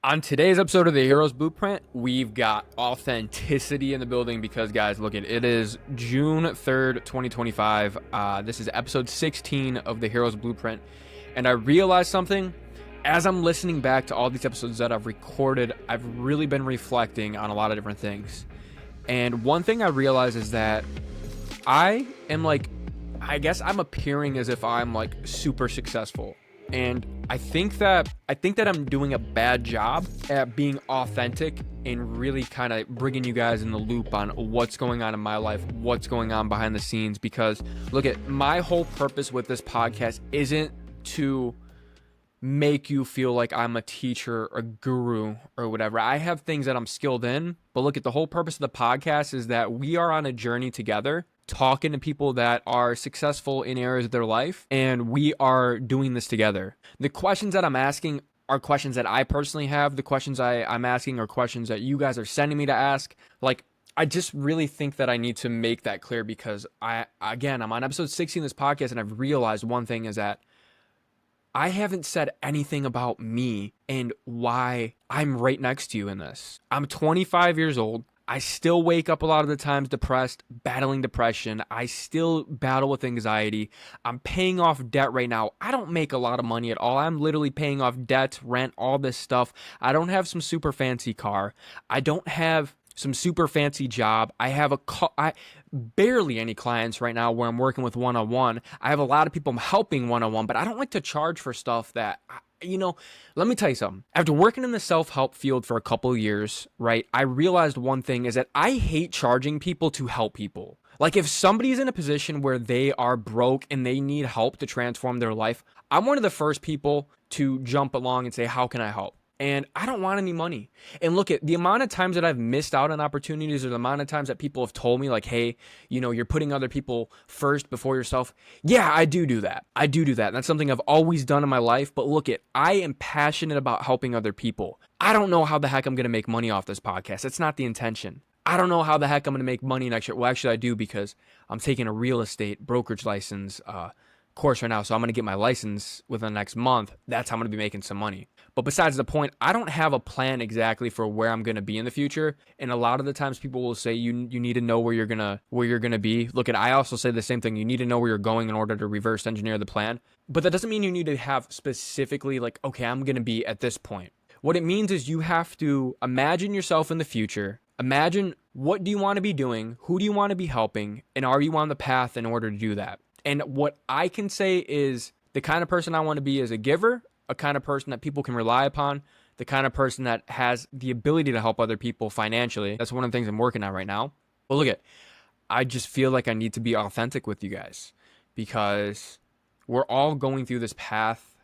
On today's episode of the Heroes Blueprint, we've got authenticity in the building because, guys, look, it is June 3rd, 2025. This is episode 16 of the Heroes Blueprint, and I realized something. As I'm listening back to all these episodes that I've recorded, I've really been reflecting on a lot of different things. And one thing I realized is that I guess I'm appearing as if I'm like super successful. And I think that I'm doing a bad job at being authentic and really kind of bringing you guys in the loop on what's going on in my life, what's going on behind the scenes. Because look, at my whole purpose with this podcast isn't to make you feel like I'm a teacher or guru or whatever. I have things that I'm skilled in, but look, at the whole purpose of the podcast is that we are on a journey together, talking to people that are successful in areas of their life, and we are doing this together. The questions that I'm asking are questions that I personally have. The questions I'm asking are questions that you guys are sending me to ask. Like, I just really think that I need to make that clear because I'm on episode 16 of this podcast, and I've realized one thing is that I haven't said anything about me and why I'm right next to you in this. I'm 25 years old. I still wake up a lot of the times depressed, battling depression. I still battle with anxiety. I'm paying off debt right now. I don't make a lot of money at all. I'm literally paying off debt, rent, all this stuff. I don't have some super fancy car. I don't have some super fancy job. I have barely any clients right now where I'm working with one-on-one. I have a lot of people I'm helping one-on-one, but I don't like to charge for stuff that, let me tell you something. After working in the self-help field for a couple of years, right, I realized one thing is that I hate charging people to help people. Like, if somebody's in a position where they are broke and they need help to transform their life, I'm one of the first people to jump along and say, how can I help? And I don't want any money. And look, at the amount of times that I've missed out on opportunities, or the amount of times that people have told me like, hey, you're putting other people first before yourself. Yeah, I do that. And that's something I've always done in my life. But look, I am passionate about helping other people. I don't know how the heck I'm going to make money off this podcast. It's not the intention. I don't know how the heck I'm going to make money next year. Well, actually I do, because I'm taking a real estate brokerage license course right now. So I'm going to get my license within the next month. That's how I'm going to be making some money. But besides the point, I don't have a plan exactly for where I'm going to be in the future. And a lot of the times people will say you need to know where you're going to be. Look, I also say the same thing. You need to know where you're going in order to reverse engineer the plan. But that doesn't mean you need to have specifically like, okay, I'm going to be at this point. What it means is you have to imagine yourself in the future. Imagine, what do you want to be doing? Who do you want to be helping? And are you on the path in order to do that? And what I can say is the kind of person I want to be is a giver, a kind of person that people can rely upon, the kind of person that has the ability to help other people financially. That's one of the things I'm working on right now. But look, I just feel like I need to be authentic with you guys because we're all going through this path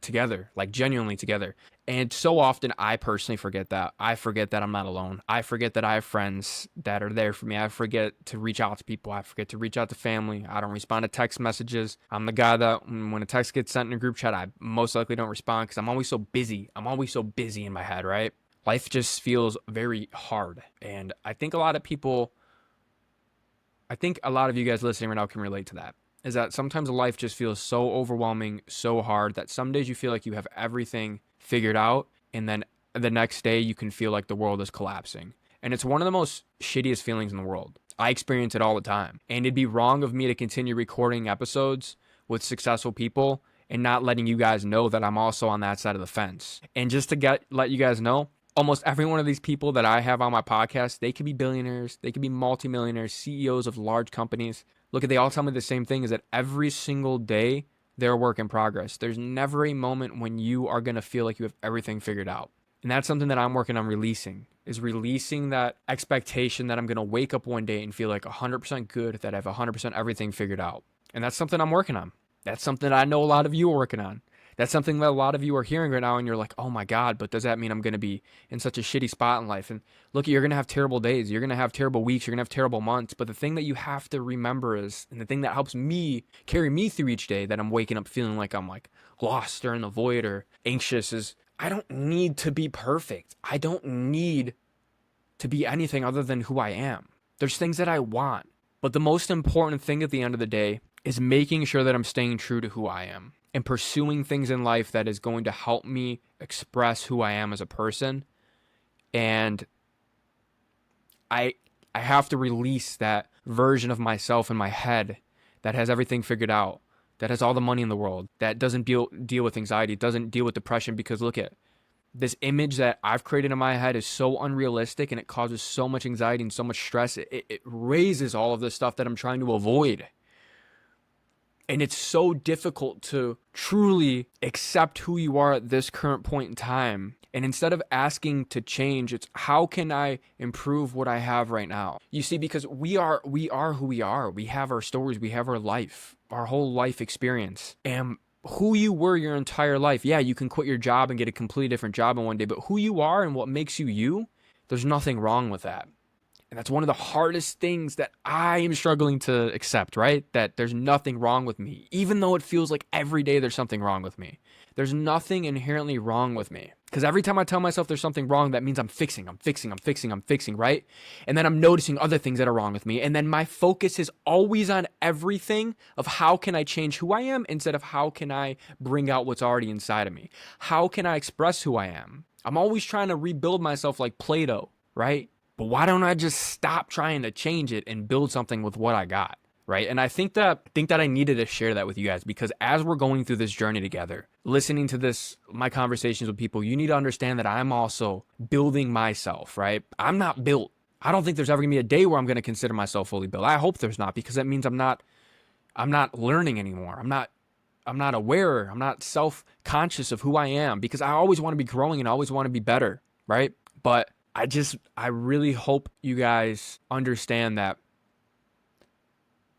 together, like genuinely together. And so often I personally forget that. I forget that I'm not alone. I forget that I have friends that are there for me. I forget to reach out to people. I forget to reach out to family. I don't respond to text messages. I'm the guy that when a text gets sent in a group chat, I most likely don't respond because I'm always so busy. I'm always so busy in my head, right? Life just feels very hard. And I think a lot of you guys listening right now can relate to that. Is that sometimes life just feels so overwhelming, so hard that some days you feel like you have everything figured out, and then the next day you can feel like the world is collapsing. And it's one of the most shittiest feelings in the world. I experience it all the time. And it'd be wrong of me to continue recording episodes with successful people and not letting you guys know that I'm also on that side of the fence. And just to let you guys know, almost every one of these people that I have on my podcast, they could be billionaires, they could be multimillionaires, CEOs of large companies. Look, they all tell me the same thing, is that every single day they're a work in progress. There's never a moment when you are going to feel like you have everything figured out. And that's something that I'm working on releasing that expectation that I'm going to wake up one day and feel like 100% good, that I have 100% everything figured out. And that's something I'm working on. That's something that I know a lot of you are working on. That's something that a lot of you are hearing right now, and you're like, oh my God, but does that mean I'm going to be in such a shitty spot in life? And look, you're going to have terrible days. You're going to have terrible weeks. You're going to have terrible months. But the thing that you have to remember is, and the thing that helps me carry me through each day that I'm waking up feeling like I'm like lost or in the void or anxious, is I don't need to be perfect. I don't need to be anything other than who I am. There's things that I want. But the most important thing at the end of the day is making sure that I'm staying true to who I am. and pursuing things in life that is going to help me express who I am as a person. And I have to release that version of myself in my head that has everything figured out, that has all the money in the world, that doesn't deal with anxiety, doesn't deal with depression. Because look at this image that I've created in my head is so unrealistic, and it causes so much anxiety and so much stress. It raises all of this stuff that I'm trying to avoid. And it's so difficult to truly accept who you are at this current point in time. And instead of asking to change, it's how can I improve what I have right now? You see, because we are who we are. We have our stories, we have our life, our whole life experience. And who you were your entire life. Yeah, you can quit your job and get a completely different job in one day, but who you are and what makes you you, there's nothing wrong with that. And that's one of the hardest things that I am struggling to accept, right? That there's nothing wrong with me, even though it feels like every day there's something wrong with me. There's nothing inherently wrong with me. Because every time I tell myself there's something wrong, that means I'm fixing, right? And then I'm noticing other things that are wrong with me. And then my focus is always on everything of how can I change who I am instead of how can I bring out what's already inside of me? How can I express who I am? I'm always trying to rebuild myself like Play-Doh, right? But why don't I just stop trying to change it and build something with what I got, right? And I think that I needed to share that with you guys, because as we're going through this journey together, listening to my conversations with people, you need to understand that I'm also building myself, right? I'm not built. I don't think there's ever gonna be a day where I'm gonna consider myself fully built. I hope there's not, because that means I'm not learning anymore. I'm not aware. I'm not self-conscious of who I am, because I always want to be growing and I always want to be better, right? But I really hope you guys understand that.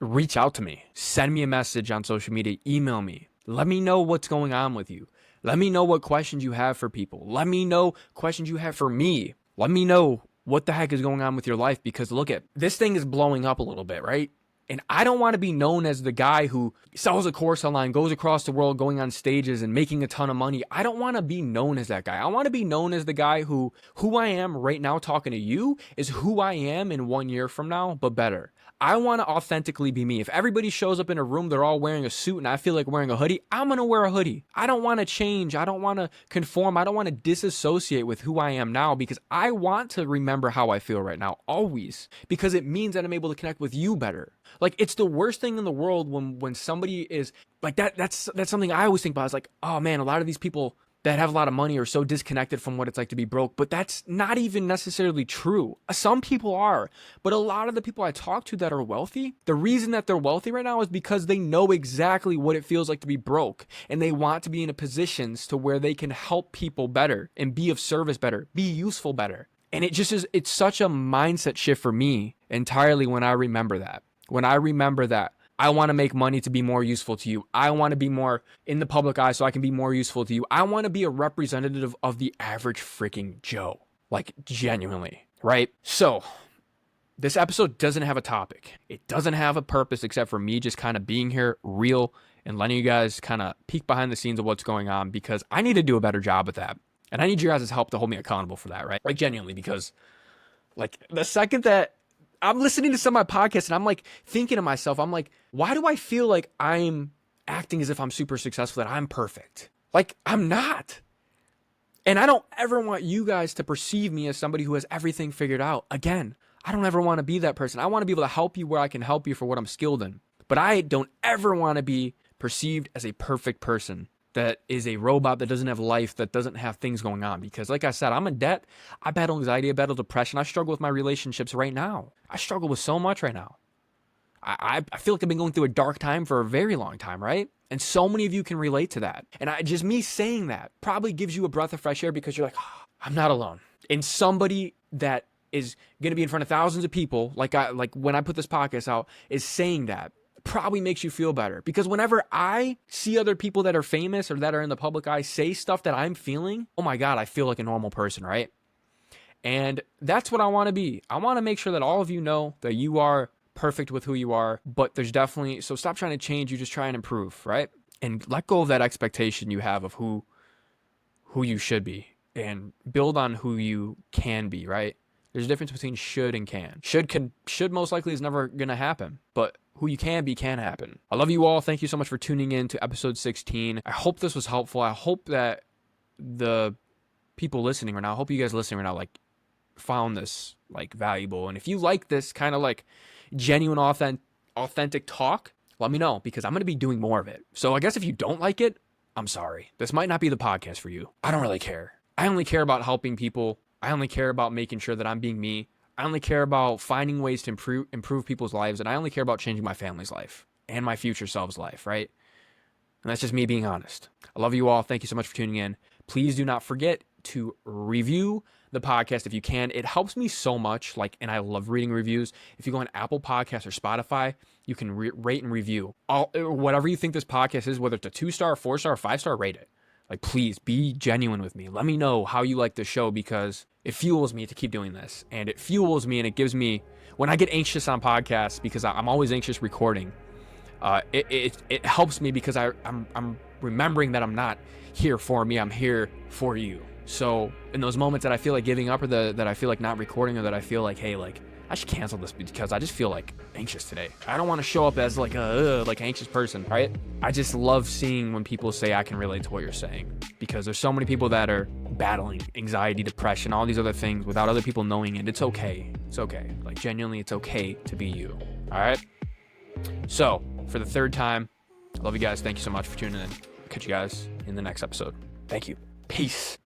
Reach out to me. Send me a message on social media. Email me. Let me know what's going on with you. Let me know what questions you have for people. Let me know questions you have for me. Let me know what the heck is going on with your life, because look at this thing is blowing up a little bit, right? And I don't want to be known as the guy who sells a course online, goes across the world, going on stages and making a ton of money. I don't want to be known as that guy. I want to be known as the guy who I am right now talking to you is who I am in 1 year from now, but better. I want to authentically be me. If everybody shows up in a room, they're all wearing a suit and I feel like wearing a hoodie, I'm going to wear a hoodie. I don't want to change. I don't want to conform. I don't want to disassociate with who I am now, because I want to remember how I feel right now, always, because it means that I'm able to connect with you better. Like, it's the worst thing in the world when somebody is like that. That's something I always think about. It's like, oh man, a lot of these people that have a lot of money are so disconnected from what it's like to be broke. But that's not even necessarily true. Some people are, but a lot of the people I talk to that are wealthy, the reason that they're wealthy right now is because they know exactly what it feels like to be broke, and they want to be in a positions to where they can help people better and be of service better, be useful better. And it's such a mindset shift for me entirely when I remember that. When I remember that I want to make money to be more useful to you. I want to be more in the public eye so I can be more useful to you. I want to be a representative of the average freaking Joe. Like, genuinely, right? So, this episode doesn't have a topic. It doesn't have a purpose except for me just kind of being here real and letting you guys kind of peek behind the scenes of what's going on, because I need to do a better job with that. And I need your guys' help to hold me accountable for that, right? Like, genuinely, because like the second that I'm listening to some of my podcasts and I'm like thinking to myself, I'm like, why do I feel like I'm acting as if I'm super successful, that I'm perfect? Like, I'm not. And I don't ever want you guys to perceive me as somebody who has everything figured out. Again, I don't ever want to be that person. I want to be able to help you where I can help you for what I'm skilled in. But I don't ever want to be perceived as a perfect person that is a robot, that doesn't have life, that doesn't have things going on. Because like I said, I'm in debt. I battle anxiety, I battle depression. I struggle with my relationships right now. I struggle with so much right now. I feel like I've been going through a dark time for a very long time, right? And so many of you can relate to that. And just me saying that probably gives you a breath of fresh air, because you're like, oh, I'm not alone. And somebody that is going to be in front of thousands of people, like when I put this podcast out, is saying that, probably makes you feel better. Because whenever I see other people that are famous or that are in the public eye say stuff that I'm feeling, oh my God, I feel like a normal person, right? And that's what I want to be. I want to make sure that all of you know that you are perfect with who you are, but there's definitely, so stop trying to change, you just try and improve, right? And let go of that expectation you have of who you should be, and build on who you can be, right? There's a difference between should and can. Should most likely is never going to happen, but who you can be can happen. I love you all. Thank you so much for tuning in to episode 16. I hope this was helpful. I hope that the people listening right now, I hope you guys listening right now, like, found this like valuable. And if you like this kind of like genuine, authentic talk, let me know, because I'm going to be doing more of it. So I guess if you don't like it, I'm sorry. This might not be the podcast for you. I don't really care. I only care about helping people. I only care about making sure that I'm being me. I only care about finding ways to improve people's lives. And I only care about changing my family's life and my future self's life, right? And that's just me being honest. I love you all. Thank you so much for tuning in. Please do not forget to review the podcast if you can. It helps me so much. Like, and I love reading reviews. If you go on Apple Podcasts or Spotify, you can rate and review whatever you think this podcast is, whether it's a 2-star, 4-star, 5-star, rate it. Like, please be genuine with me. Let me know how you like the show, because it fuels me to keep doing this. And it fuels me and it gives me, when I get anxious on podcasts, because I'm always anxious recording, it helps me, because I'm remembering that I'm not here for me. I'm here for you. So in those moments that I feel like giving up, or that I feel like not recording, or that I feel like, hey, like, I should cancel this because I just feel like anxious today. I don't want to show up as like a anxious person, right? I just love seeing when people say I can relate to what you're saying, because there's so many people that are battling anxiety, depression, all these other things without other people knowing it. It's okay. It's okay. Like, genuinely, it's okay to be you. All right. So for the third time, I love you guys. Thank you so much for tuning in. I'll catch you guys in the next episode. Thank you. Peace.